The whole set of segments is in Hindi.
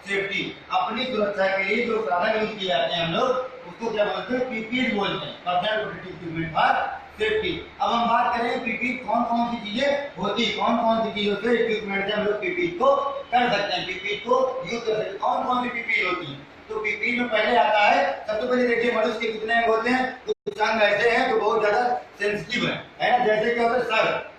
सेफ्टी, अपनी सुरक्षा के लिए जो साधन यूज किए जाते हैं हम लोग उसको क्या बोलते हैं, पीपीई बोलते हैं, personal protective equipment for safety. अब हम बात करें पीपीई कौन कौन सी चीजें होती, कौन कौन सी चीजों से इक्विपमेंट से हम लोग पीपीई को कर सकते हैं, पीपीई को यूज कर सकते हैं। कौन कौन सी पीपीई होती है? तो पीपीई में पहले आता है, सबसे पहले देखिए मनुष्य के कितने अंग होते हैं, कुछ अंग ऐसे हैं जो बहुत ज्यादा सेंसिटिव है ना, जैसे क्या होता है सर,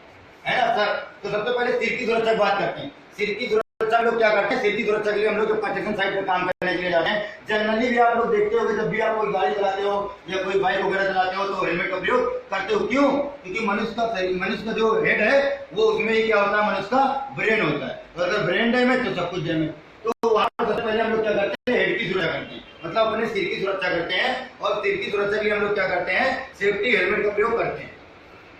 है ना सर। तो सबसे पहले सिर की सुरक्षा की बात करते हैं। सिर की सुरक्षा हम लोग क्या करते हैं, सिर की सुरक्षा के लिए हम लोग जो कंस्ट्रक्शन साइट पर काम करने के लिए जाते हैं, जनरली भी आप लोग देखते हो जब भी आप कोई गाड़ी चलाते हो या कोई बाइक वगैरह चलाते हो तो हेलमेट का प्रयोग करते हो। क्यों? क्योंकि मनुष्य का जो हेड है वो उसमें ही क्या होता है, मनुष्य का ब्रेन होता है, तो अगर ब्रेन डैमेज तो सब कुछ डैमेज। तो वहां पर सबसे पहले हम लोग क्या करते हैं, हेड की सुरक्षा करते हैं, मतलब अपने सिर की सुरक्षा करते हैं। और सिर की सुरक्षा के लिए हम लोग क्या करते हैं, सेफ्टी हेलमेट का प्रयोग करते हैं।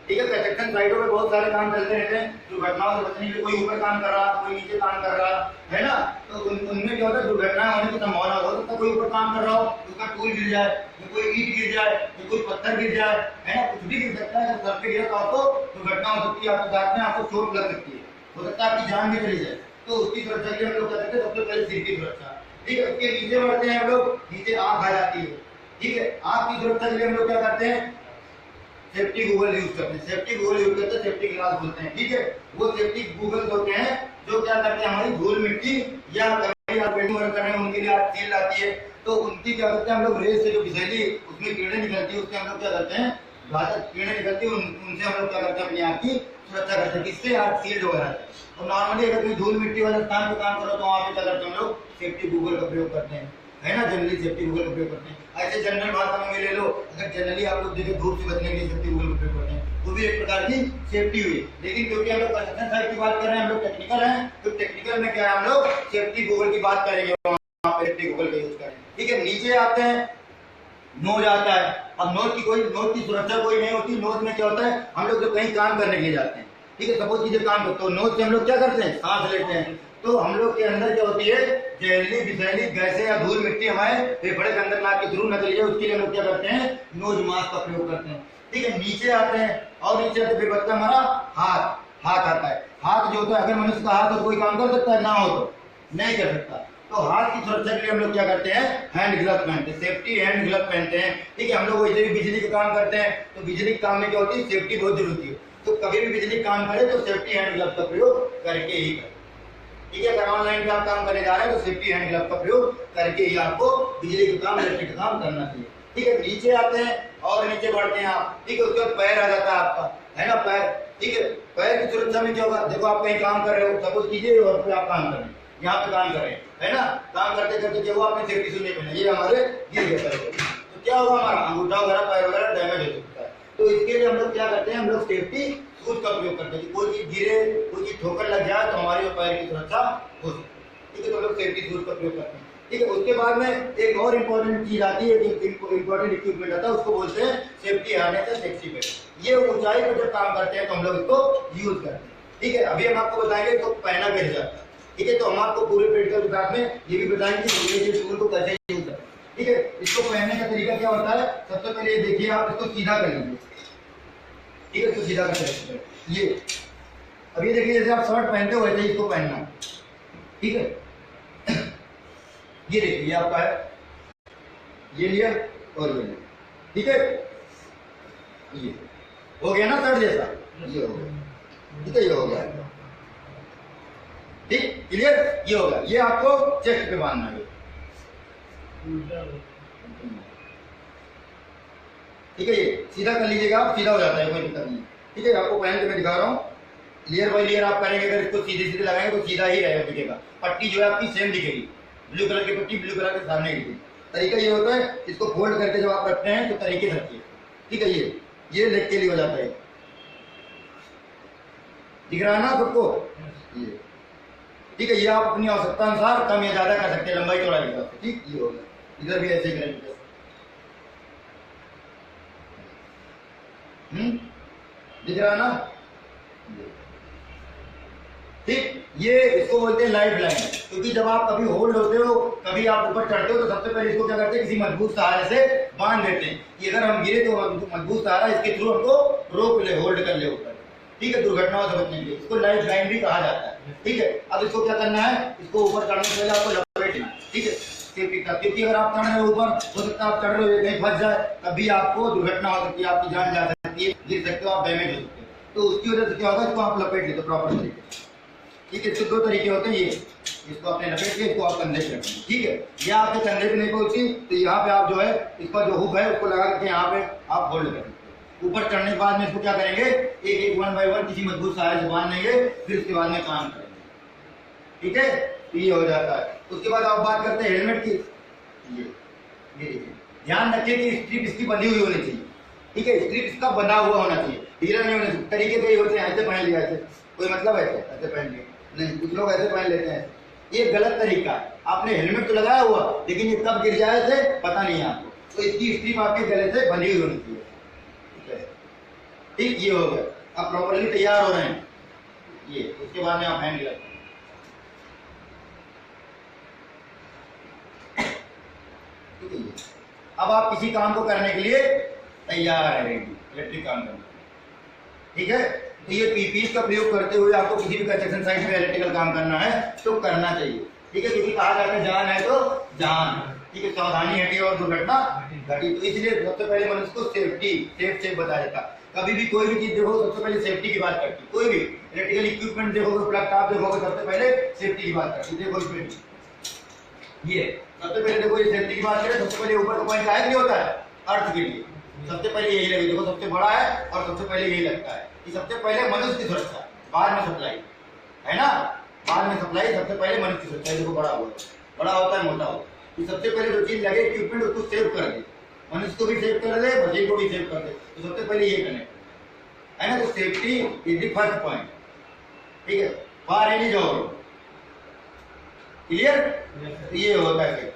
ठीक है, कंस्ट्रक्शन साइटों में बहुत सारे काम चलते रहते हैं, दुर्घटनाओं से बचने के लिए कोई ऊपर काम कर रहा, कोई नीचे काम कर रहा है ना, तो उनमें क्या होता है, दुर्घटना होने की संभावना हो सकता है। कोई ऊपर काम कर रहा हो, उसका टूल गिर जाए, या कोई ईंट गिर जाए, या कोई पत्थर गिर जाए, है ना, कुछ भी गिर सकता है। जब सर पे गिरा तो आपको दुर्घटना हो सकती है, आपको दांत में आपको चोट लग सकती है, हो सकता है आपकी जान भी चली जाए। तो उसकी सुरक्षा के लिए हम लोग क्या करते हैं, सबसे पहले सिर की सुरक्षा। ठीक है, उसके नीचे बढ़ते हैं हम लोग, नीचे आंख आ जाती है। ठीक है, आंख की सुरक्षा के लिए हम लोग क्या करते हैं, सेफ्टी गूगल यूज करते हैं, सेफ्टी गूगल यूज करते हैं, सेफ्टी ग्लास बोलते हैं। ठीक है, वो सेफ्टी गूगल होते हैं जो क्या करते हैं, हमारी धूल मिट्टी या कभी आप पेंटिंग वर्क कर रहे हैं उनके लिए आप सील आती है, तो उनकी क्या करते हैं हम लोग, रेस से जो विषैली उसमें कीड़े निकलती है, उससे हम लोग क्या करते हैं, घातक कीड़े निकलती है, उनसे हम लोग क्या करते हैं, अपनी आँख की सुरक्षा करते हैं, किससे, आँख सील्ड वगैरह। और नॉर्मली अगर कोई धूल मिट्टी वाले स्थान पर काम करो तो वहाँ पे क्या करते हैं हम लोग, सेफ्टी गूगल का प्रयोग करते हैं, है ना, जनरली सेफ्टी गूगल का प्रयोग करते हैं। ऐसे जनरल भाषा में ले लो, अगर जनरली आप लोग देखें धूप से बचने के लिए सेफ्टी गूगल का प्रयोग करते हैं, वो भी एक प्रकार की सेफ्टी हुई। लेकिन क्योंकि हम लोग कंस्ट्रक्शन साइट की बात कर रहे हैं, हम लोग टेक्निकल हैं, तो टेक्निकल में क्या है, हम लोग सेफ्टी गूगल की बात करेंगे, वहाँ पे सेफ्टी गूगल का यूज करेंगे। ठीक है, नीचे आते हैं, नोज आता है। अब नोज की सुरक्षा कोई नहीं होती। नोज में क्या होता है, हम लोग जब कहीं काम करने के लिए जाते हैं, ठीक है, सपोज कीजिए काम करते हो, नोज से हम लोग क्या करते हैं, सांस लेते हैं, तो हम लोग के अंदर क्या होती है, जहरीली विषैली गैसें या धूल मिट्टी हमारे फेफड़े के अंदर नाक के थ्रू न चली जाए, उसके लिए हम लोग क्या करते हैं, नोज मास्क का प्रयोग करते हैं। ठीक है, नीचे आते हैं, और नीचे आते फिर बचता हमारा हाथ आता है। हाथ जो होता है, अगर मनुष्य का हाथ हो तो कोई काम कर सकता है, ना हो तो नहीं कर सकता। तो हाथ की सुरक्षा के लिए हम लोग क्या करते हैं, हैंड ग्लव पहनते हैं, सेफ्टी हैंड ग्लव पहनते हैं। ठीक है, हम लोग वैसे भी बिजली के काम करते हैं, तो बिजली के काम में क्या होती है, सेफ्टी बहुत जरूरी है, तो कभी भी बिजली काम करे तो सेफ्टी हैंड ग्लव का प्रयोग करके ही करें। ठीक है, अगर ऑनलाइन पे आप काम करने जा रहे हैं तो सेफ्टी हैंड ग्लव का प्रयोग करके ही आपको बिजली का काम, इलेक्ट्रिक का काम करना चाहिए। ठीक है, नीचे आते हैं और नीचे बढ़ते हैं आप। ठीक है, उसके बाद पैर आ जाता है आपका, है ना, पैर। ठीक है, पैर की सुरक्षा में क्या होगा, देखो आप कहीं काम कर रहे हो, सपोज कीजिए और फिर आप काम कर रहे हैं, यहाँ पे काम कर रहे हैं, है ना, काम करते करते क्या हुआ, आपने सेफ्टी शूज नहीं पहना, ये हमारे गिर गए पैर, तो क्या होगा, हमारा अंगूठा वगैरह पैर वगैरह डैमेज हो सकता है। तो इसके लिए हम लोग क्या करते हैं, हम लोग सेफ्टी शूज का प्रयोग करते हैं। कोई चीज गिरे, कोई चीज ठोकर लग जाए तो हमारी पैर की सुरक्षा हो सकती है। ठीक है, तो हम लोग सेफ्टी शूज का प्रयोग करते हैं। ठीक है, उसके बाद में एक और इम्पोर्टेंट चीज आती है, इम्पोर्टेंट इक्विपमेंट आता है, उसको बोलते हैं सेफ्टी हार्नेस या सेफ्टी बेल्ट। ये ऊंचाई पर जब काम करते हैं तो हम लोग इसको यूज करते हैं। ठीक है, अभी हम आपको बताएंगे इसको पहना कैसे जाता है। ठीक है, तो हम आपको पूरे प्रैक्टिकल के साथ में ये भी बताएंगे कि टूल को कैसे यूज करते हैं। ठीक है, इसको पहनने का तरीका क्या होता है, सबसे पहले ये देखिए, आप इसको सीधा कर लीजिए। ठीक है, इसको सीधा कर सकते हैं। ये अब ये देखिए, जैसे आप शर्ट पहनते हो वैसे ही इसको पहनना। ठीक है, ये देखिए, ये आपका है, ये लिया और ये लिया। ठीक है, ये हो गया ना शर्ट जैसा, ये हो गया। ठीक है, ये हो गया, ठीक, क्लियर, ये होगा। ये आपको चेस्ट पे बांधना है। ठीक है, ये सीधा कर लीजिएगा आप, सीधा हो जाता है, कोई दिक्कत नहीं। ठीक है, आपको पहन के मैं दिखा रहा हूँ, लेयर बाय लेयर आप करेंगे, अगर इसको सीधे सीधे लगाएंगे तो सीधा ही रहेगा, दिखेगा। पट्टी जो है आपकी सेम दिखेगी, ब्लू कलर की पट्टी ब्लू कलर के सामने दिखेगी। तरीका ये होता है, इसको फोल्ड करके जब आप रखते हैं तो तरीके से रखिए। ठीक है, ये लेग के लिए हो जाता है, दिख रहा है ना सबको, ये। ठीक है, ये आप अपनी आवश्यकता अनुसार कम या ज्यादा कर सकते हैं, लंबाई चौड़ाई के हिसाब से। ठीक, ये हो गया, इधर भी ऐसे ही करेंगे। दिख रहा है ना, ठीक, ये इसको बोलते हैं लाइफ लाइन। क्योंकि जब आप कभी होल्ड होते हो, कभी आप ऊपर चढ़ते हो, तो सबसे पहले इसको क्या करते हैं, किसी मजबूत सहारे से बांध देते हैं कि अगर हम गिरे तो मजबूत सहारा इसके थ्रू हमको रोक ले, होल्ड कर ले ऊपर। ठीक है, दुर्घटनाओं से बचने के लिए इसको लाइफ लाइन भी कहा जाता है। ठीक है। अब इसको क्या करना है, इसको ऊपर चढ़ने से पहले आपको लपेटना है, ठीक है, सेफ्टी का, क्योंकि अगर आप चढ़ रहे हो ऊपर, हो सकता है आप चढ़ रहे हो कहीं फंस जाए, तभी आपको दुर्घटना हो सकती है, आपकी जान जा सकती है, गिर सकते हो आप, डैमेज हो सकते हो। तो उसकी वजह से क्या होगा, इसको आप लपेट लेते प्रॉपर तरीके से, ठीक है। इसके दो तरीके होते हैं, ये इसको आपने लपेट के इसको आप कंधे पे रखें, ठीक है। ये आपके कंधे पे नहीं पहुंची तो यहाँ पे आप जो है इसका जो हुक है उसको लगा करके यहाँ पे आप होल्ड करें। ऊपर चढ़ने के बाद में इसको क्या करेंगे, एक एक 1 बाय 1 किसी मजबूत सहारे से बांध लेंगे, फिर उसके बाद में काम करेंगे, ठीक है। तो ये हो जाता है। उसके बाद आप बात करते हैं हेलमेट की। ये देखिए, ध्यान रखिए कि स्ट्रिप इसकी बंधी हुई होनी चाहिए, ठीक है, स्ट्रिप इसका बंधा हुआ होना चाहिए, ढीला नहीं होना चाहिए। तरीके कई होते हैं, ऐसे पहन लिया, ऐसे कोई मतलब ऐसे ऐसे पहन लिया नहीं, कुछ लोग ऐसे पहन लेते हैं, ये गलत तरीका है। आपने हेलमेट तो लगाया हुआ, लेकिन ये कब गिर जाए थे पता नहीं है आपको, तो इसकी स्ट्रिप आपके गले से बंधी हुई होनी चाहिए, ठीक। ये हो गया, अब प्रॉपर्ली तैयार हो रहे हैं ये। उसके बाद में आप हैंड ग्लव, ठीक है। अब आप किसी काम को करने के लिए तैयार है, रेडी, इलेक्ट्रिक काम करने, ठीक है। तो ये पीपीई का प्रयोग करते हुए आपको किसी भी कंस्ट्रक्शन साइट में इलेक्ट्रिकल काम करना है तो करना चाहिए, ठीक है, क्योंकि कहा जाता है जान है तो जान, ठीक है, सावधानी हटी और दुर्घटना घटी। तो इसलिए सबसे पहले मनुष्य को सेफ्टी सेफ बताया जाता। कभी भी कोई भी चीज देखो सबसे पहले सेफ्टी की बात करती, कोई भी इलेक्ट्रिकल इक्विपमेंट देखोगे, प्लग टॉप देखोगे, सबसे पहले सेफ्टी की बात करती। देखो इसमें ये सबसे पहले देखो, ये सेफ्टी की बात करें, सबसे पहले ऊपर का पॉइंट क्या होता है, अर्थ के लिए सबसे पहले यही लगे, देखो सबसे बड़ा है और सबसे पहले यही लगता है कि सबसे पहले मनुष्य की सुरक्षा, बाद में सप्लाई, है ना, बाद में सप्लाई, सबसे पहले मनुष्य की सुरक्षा। देखो बड़ा हुआ, बड़ा होता है, मोटा होता है, कि सबसे पहले जो चीज लगे इक्विपमेंट उसको सेव कर दे, मनुष्य को भी सेव कर दे, मशीन को भी सेव कर दे, तो सबसे पहले ये कनेक्ट है ना। तो safety is the first point, ठीक है, बाहर एनी जॉब, क्लियर, ये होता है।